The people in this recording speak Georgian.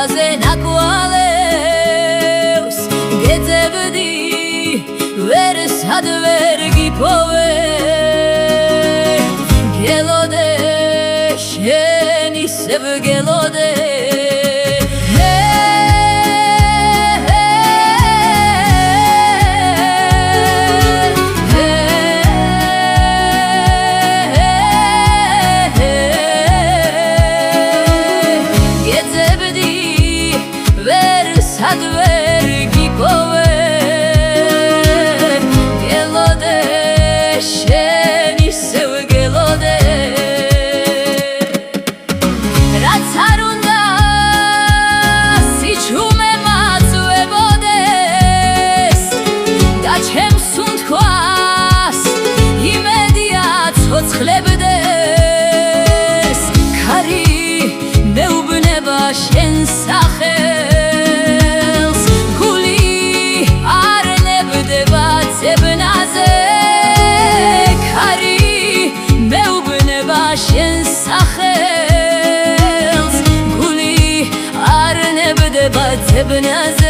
ხაზზე ნაკვალევს გეძებდი ვერ სად ვერ გიპოვე გელოდე შენ ისევ გელოდე სად ვერ გიპოვე გელოდე შენ ისევ გელოდე რაც არ უნდა სიჩუმე მაწვებოდეს და ჩემს უნთქვას იმედია ცოცხლებდეს ქარი მეუბნება შენ სახელს შენ სახელს გული არ ნებდება ძებნაზე